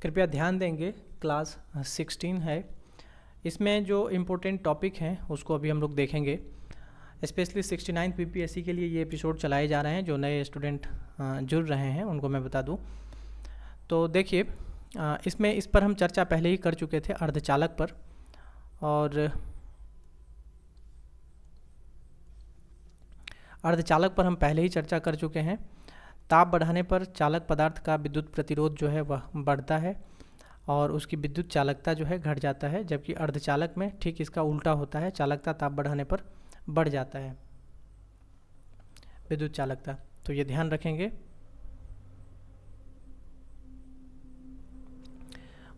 कृपया ध्यान देंगे, क्लास 16 है। इसमें जो इम्पोर्टेंट टॉपिक हैं उसको अभी हम लोग देखेंगे। स्पेशली 69 बीपीएससी के लिए ये एपिसोड चलाए जा रहे हैं। जो नए स्टूडेंट जुड़ रहे हैं उनको मैं बता दूं। तो देखिए, इसमें इस पर हम चर्चा पहले ही कर चुके थे, अर्धचालक पर। और अर्धचालक पर हम पहले ही चर्चा कर चुके हैं। ताप बढ़ाने पर चालक पदार्थ का विद्युत प्रतिरोध जो है वह बढ़ता है और उसकी विद्युत चालकता जो है घट जाता है, जबकि अर्धचालक में ठीक इसका उल्टा होता है, चालकता ताप बढ़ाने पर बढ़ जाता है, विद्युत चालकता। तो ये ध्यान रखेंगे।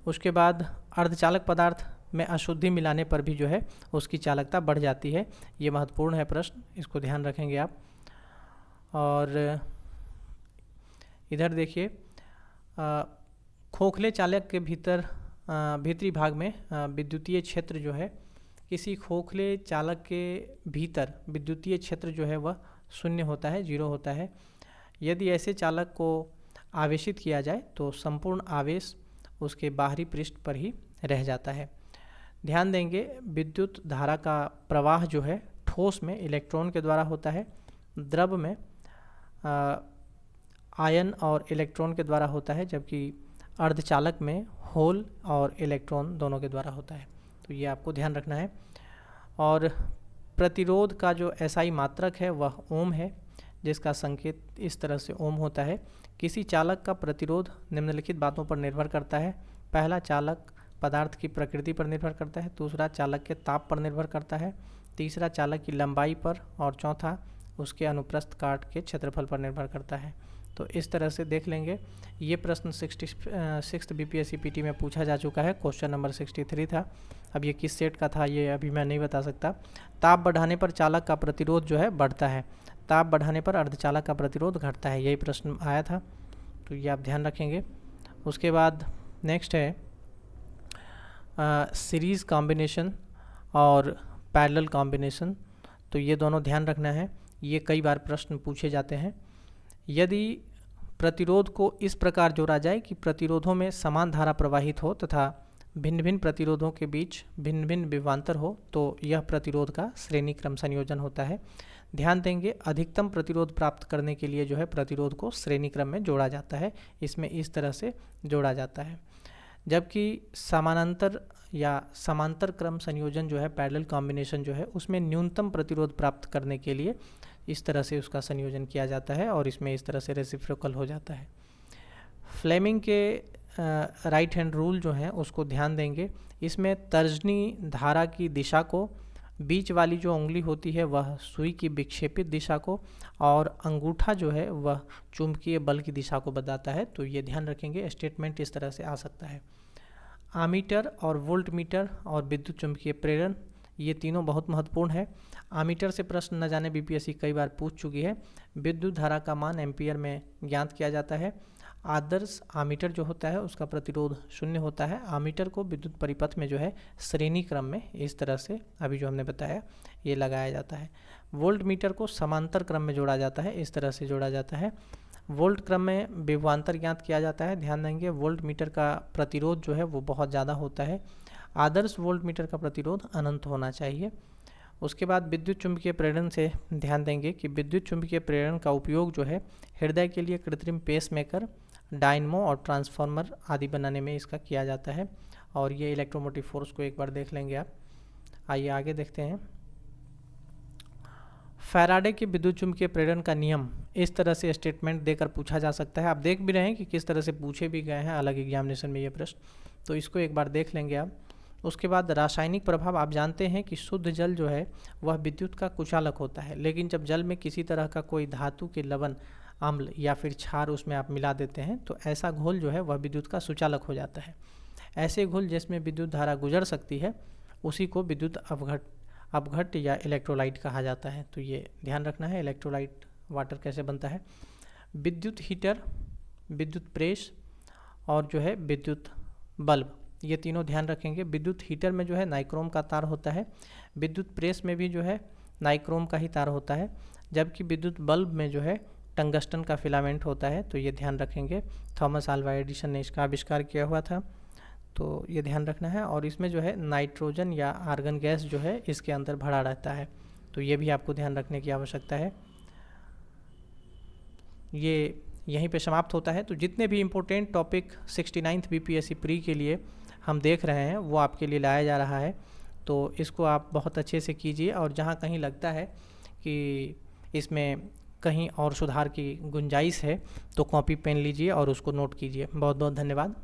उसके बाद अर्धचालक पदार्थ में अशुद्धि मिलाने पर भी जो है उसकी चालकता बढ़ जाती है। ये महत्वपूर्ण है प्रश्न, इसको ध्यान रखेंगे आप। और इधर देखिए, खोखले चालक के भीतरी भाग में विद्युतीय क्षेत्र जो है, किसी खोखले चालक के भीतर विद्युतीय क्षेत्र जो है वह शून्य होता है, जीरो होता है। यदि ऐसे चालक को आवेशित किया जाए तो संपूर्ण आवेश उसके बाहरी पृष्ठ पर ही रह जाता है। ध्यान देंगे, विद्युत धारा का प्रवाह जो है ठोस में इलेक्ट्रॉन के द्वारा होता है, द्रव में आयन और इलेक्ट्रॉन के द्वारा होता है, जबकि अर्धचालक में होल और इलेक्ट्रॉन दोनों के द्वारा होता है। तो ये आपको ध्यान रखना है। और प्रतिरोध का जो एसआई मात्रक है वह ओम है, जिसका संकेत इस तरह से ओम होता है। किसी चालक का प्रतिरोध निम्नलिखित बातों पर निर्भर करता है। पहला, चालक पदार्थ की प्रकृति पर निर्भर करता है। दूसरा, चालक के ताप पर निर्भर करता है। तीसरा, चालक की लंबाई पर। और चौथा, उसके अनुप्रस्थ काट के क्षेत्रफल पर निर्भर करता है। तो इस तरह से देख लेंगे। ये प्रश्न 66 बीपीएससी पीटी में पूछा जा चुका है। क्वेश्चन नंबर 63 था। अब ये किस सेट का था ये अभी मैं नहीं बता सकता। ताप बढ़ाने पर चालक का प्रतिरोध जो है बढ़ता है, ताप बढ़ाने पर अर्धचालक का प्रतिरोध घटता है, यही प्रश्न आया था। तो ये आप ध्यान रखेंगे। उसके बाद नेक्स्ट है सीरीज़ कॉम्बिनेशन और पैरेलल कॉम्बिनेशन। तो ये दोनों ध्यान रखना है, ये कई बार प्रश्न पूछे जाते हैं। यदि प्रतिरोध को इस प्रकार जोड़ा जाए कि प्रतिरोधों में समान धारा प्रवाहित हो तथा भिन्न भिन्न प्रतिरोधों के बीच भिन्न भिन्न विभवांतर हो, तो यह प्रतिरोध का श्रेणी क्रम संयोजन होता है। ध्यान देंगे, अधिकतम प्रतिरोध प्राप्त करने के लिए जो है प्रतिरोध को श्रेणी क्रम में जोड़ा जाता है, इसमें इस तरह से जोड़ा जाता है। जबकि समानांतर या समांतर क्रम संयोजन जो है, पैरेलल कॉम्बिनेशन जो है, उसमें न्यूनतम प्रतिरोध प्राप्त करने के लिए इस तरह से उसका संयोजन किया जाता है और इसमें इस तरह से रेसिप्रोकल हो जाता है। फ्लेमिंग के राइट हैंड रूल जो है उसको ध्यान देंगे। इसमें तर्जनी धारा की दिशा को, बीच वाली जो उंगली होती है वह सुई की विक्षेपित दिशा को, और अंगूठा जो है वह चुंबकीय बल की दिशा को बताता है। तो ये ध्यान रखेंगे, स्टेटमेंट इस तरह से आ सकता है। आमीटर और वोल्टमीटर और विद्युत चुंबकीय प्रेरण, ये तीनों बहुत महत्वपूर्ण है। आमीटर से प्रश्न न जाने बीपीएससी कई बार पूछ चुकी है। विद्युत धारा का मान एम्पियर में ज्ञात किया जाता है। आदर्श आमीटर जो होता है उसका प्रतिरोध शून्य होता है। आमीटर को विद्युत परिपथ में जो है श्रेणी क्रम में इस तरह से अभी जो हमने बताया ये लगाया जाता है। वोल्ट मीटर को समांतर क्रम में जोड़ा जाता है, इस तरह से जोड़ा जाता है। वोल्ट क्रम में विभवांतर ज्ञात किया जाता है। ध्यान देंगे, वोल्ट मीटर का प्रतिरोध जो है वो बहुत ज़्यादा होता है। आदर्श वोल्ट मीटर का प्रतिरोध अनंत होना चाहिए। उसके बाद विद्युत चुंबकीय प्रेरण से ध्यान देंगे कि विद्युत चुंबकीय प्रेरण का उपयोग जो है हृदय के लिए कृत्रिम पेसमेकर, डायनमो और ट्रांसफार्मर आदि बनाने में इसका किया जाता है। और ये इलेक्ट्रोमोटिव फोर्स को एक बार देख लेंगे आप। आइए आगे देखते हैं। फैराडे के विद्युत चुंबकीय प्रेरण का नियम, इस तरह से स्टेटमेंट देकर पूछा जा सकता है। आप देख भी रहे हैं कि किस तरह से पूछे भी गए हैं अलग एग्जामिनेशन में ये प्रश्न, तो इसको एक बार देख लेंगे आप। उसके बाद रासायनिक प्रभाव, आप जानते हैं कि शुद्ध जल जो है वह विद्युत का कुचालक होता है, लेकिन जब जल में किसी तरह का कोई धातु के लवण, अम्ल या फिर क्षार उसमें आप मिला देते हैं तो ऐसा घोल जो है वह विद्युत का सुचालक हो जाता है। ऐसे घोल जिसमें विद्युत धारा गुजर सकती है उसी को विद्युत अपघट्य या इलेक्ट्रोलाइट कहा जाता है। तो ये ध्यान रखना है, इलेक्ट्रोलाइट वाटर कैसे बनता है। विद्युत हीटर, विद्युत प्रेस और जो है विद्युत बल्ब, ये तीनों ध्यान रखेंगे। विद्युत हीटर में जो है नाइक्रोम का तार होता है, विद्युत प्रेस में भी जो है नाइक्रोम का ही तार होता है, जबकि विद्युत बल्ब में जो है टंगस्टन का फिलामेंट होता है, तो ये ध्यान रखेंगे। थॉमस अल्वा एडिसन ने इसका आविष्कार किया हुआ था, तो ये ध्यान रखना है। और इसमें जो है नाइट्रोजन या आर्गन गैस जो है इसके अंदर भरा रहता है, तो ये भी आपको ध्यान रखने की आवश्यकता है। ये यहीं पे समाप्त होता है। तो जितने भी important topic 69th BPSC pre के लिए हम देख रहे हैं वो आपके लिए लाया जा रहा है, तो इसको आप बहुत अच्छे से कीजिए। और जहाँ कहीं लगता है कि इसमें कहीं और सुधार की गुंजाइश है तो कॉपी पेन लीजिए और उसको नोट कीजिए। बहुत बहुत धन्यवाद।